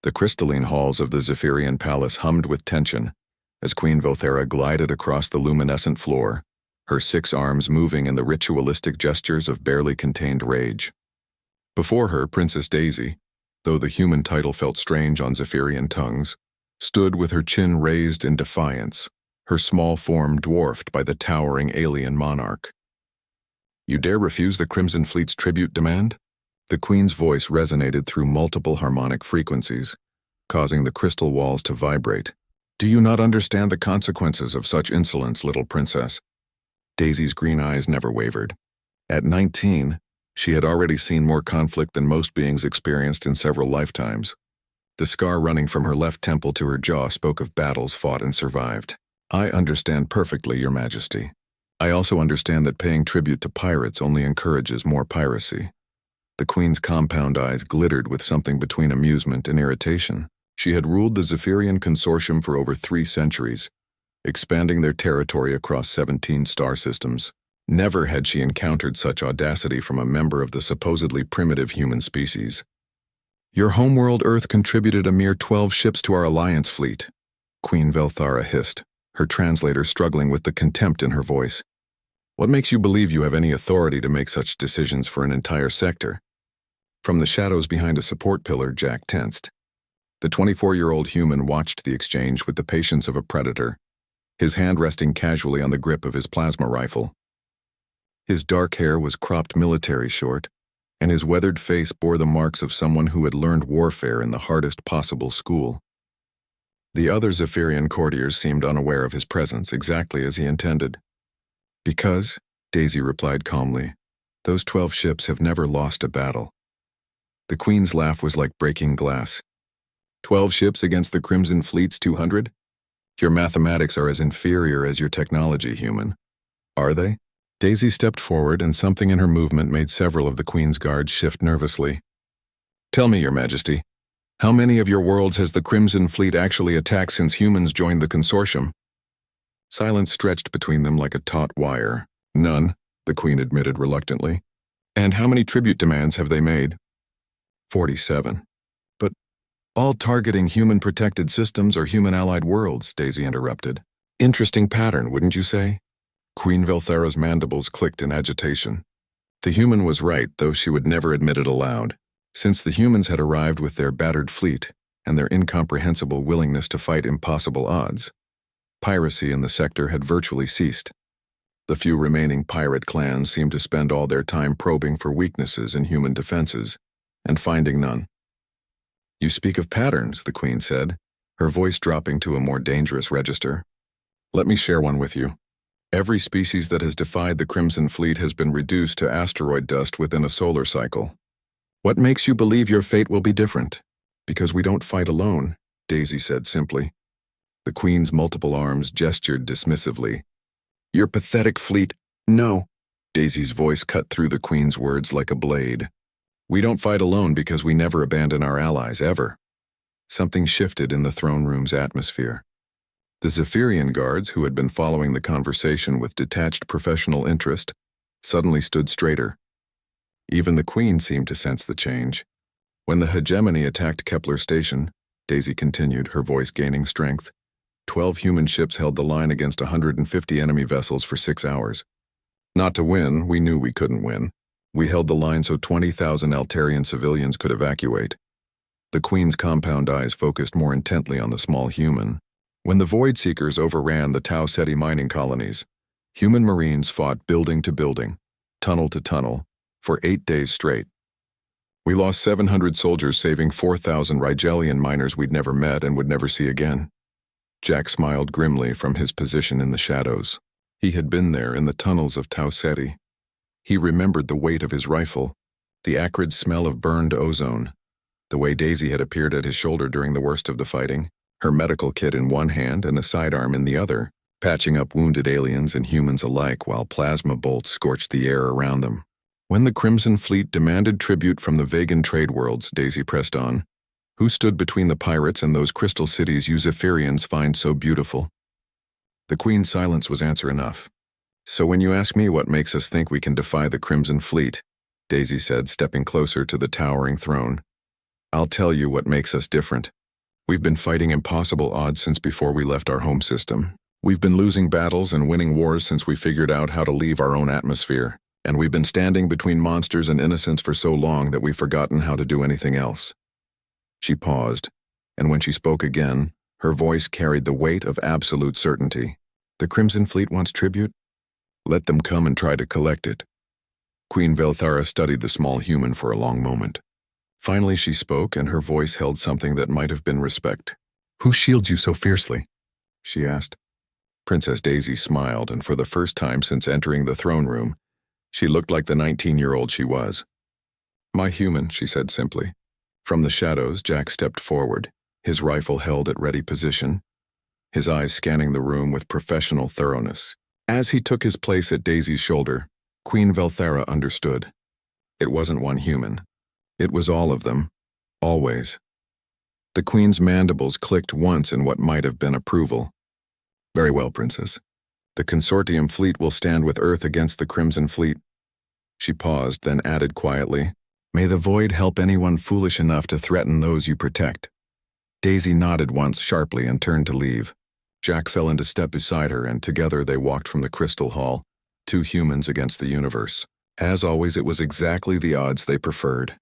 The crystalline halls of the Zephyrian palace hummed with tension as Queen Velthera glided across the luminescent floor, her 6 arms moving in the ritualistic gestures of barely contained rage. Before her, Princess Daisy, though the human title felt strange on Zephyrian tongues, stood with her chin raised in defiance, her small form dwarfed by the towering alien monarch. "You dare refuse the Crimson Fleet's tribute demand?" The Queen's voice resonated through multiple harmonic frequencies, causing the crystal walls to vibrate. "Do you not understand the consequences of such insolence, little princess?" Daisy's green eyes never wavered. At 19, she had already seen more conflict than most beings experienced in several lifetimes. The scar running from her left temple to her jaw spoke of battles fought and survived. "I understand perfectly, Your Majesty. I also understand that paying tribute to pirates only encourages more piracy." The Queen's compound eyes glittered with something between amusement and irritation. She had ruled the Zephyrian Consortium for over 3 centuries, expanding their territory across 17 star systems. Never had she encountered such audacity from a member of the supposedly primitive human species. "Your homeworld Earth contributed a mere 12 ships to our alliance fleet," Queen Velthara hissed, her translator struggling with the contempt in her voice. "What makes you believe you have any authority to make such decisions for an entire sector?" From the shadows behind a support pillar, Jack tensed. The 24-year-old human watched the exchange with the patience of a predator, his hand resting casually on the grip of his plasma rifle. His dark hair was cropped military short, and his weathered face bore the marks of someone who had learned warfare in the hardest possible school. The other Zephyrian courtiers seemed unaware of his presence, exactly as he intended. "Because," Daisy replied calmly, "those 12 ships have never lost a battle." The Queen's laugh was like breaking glass. 12 ships against the Crimson Fleet's 200? Your mathematics are as inferior as your technology, human. Are they? Daisy stepped forward, and something in her movement made several of the Queen's guards shift nervously. "Tell me, Your Majesty, how many of your worlds has the Crimson Fleet actually attacked since humans joined the consortium?" Silence stretched between them like a taut wire. "None," the Queen admitted reluctantly. "And how many tribute demands have they made?" 47. "But all targeting human-protected systems or human-allied worlds," Daisy interrupted. "Interesting pattern, wouldn't you say?" Queen Velthera's mandibles clicked in agitation. The human was right, though she would never admit it aloud. Since the humans had arrived with their battered fleet and their incomprehensible willingness to fight impossible odds, piracy in the sector had virtually ceased. The few remaining pirate clans seemed to spend all their time probing for weaknesses in human defenses, and finding none. "You speak of patterns," the Queen said, her voice dropping to a more dangerous register. "Let me share one with you. Every species that has defied the Crimson Fleet has been reduced to asteroid dust within a solar cycle. What makes you believe your fate will be different?" "Because we don't fight alone," Daisy said simply. The Queen's multiple arms gestured dismissively. "Your pathetic fleet—" "No." Daisy's voice cut through the Queen's words like a blade. "We don't fight alone because we never abandon our allies, ever." Something shifted in the throne room's atmosphere. The Zephyrian guards, who had been following the conversation with detached professional interest, suddenly stood straighter. Even the Queen seemed to sense the change. "When the hegemony attacked Kepler Station," Daisy continued, her voice gaining strength, 12 human ships held the line against 150 enemy vessels for 6 hours. Not to win, we knew we couldn't win. We held the line so 20,000 Altarian civilians could evacuate. The Queen's compound eyes focused more intently on the small human. "When the Void Seekers overran the Tau Ceti mining colonies, human marines fought building to building, tunnel to tunnel, for 8 days straight. We lost 700 soldiers, saving 4,000 Rigelian miners we'd never met and would never see again." Jack smiled grimly from his position in the shadows. He had been there in the tunnels of Tau Ceti. He remembered the weight of his rifle, the acrid smell of burned ozone, the way Daisy had appeared at his shoulder during the worst of the fighting, her medical kit in one hand and a sidearm in the other, patching up wounded aliens and humans alike while plasma bolts scorched the air around them. "When the Crimson Fleet demanded tribute from the Vegan trade worlds," Daisy pressed on, "who stood between the pirates and those crystal cities you Zephyrians find so beautiful?" The Queen's silence was answer enough. "So when you ask me what makes us think we can defy the Crimson Fleet," Daisy said, stepping closer to the towering throne, I'll tell you what makes us different. We've been fighting impossible odds since before we left our home system. We've been losing battles and winning wars since we figured out how to leave our own atmosphere. And we've been standing between monsters and innocence for so long that we've forgotten how to do anything else. She paused, and when she spoke again, her voice carried the weight of absolute certainty. The Crimson Fleet wants tribute? Let them come and try to collect it. Queen Velthara studied the small human for a long moment. Finally she spoke, and her voice held something that might have been respect. Who shields you so fiercely? She asked. Princess Daisy smiled, and for the first time since entering the throne room, she looked like the 19-year-old she was. My human, she said simply. From the shadows, Jack stepped forward, his rifle held at ready position, his eyes scanning the room with professional thoroughness. As he took his place at Daisy's shoulder, Queen Velthara understood. It wasn't one human. It was all of them. Always. The Queen's mandibles clicked once in what might have been approval. Very well, Princess. The Consortium fleet will stand with Earth against the Crimson Fleet. She paused, then added quietly, May the Void help anyone foolish enough to threaten those you protect. Daisy nodded once sharply and turned to leave. Jack fell into step beside her, and together they walked from the Crystal Hall, two humans against the universe. As always, it was exactly the odds they preferred.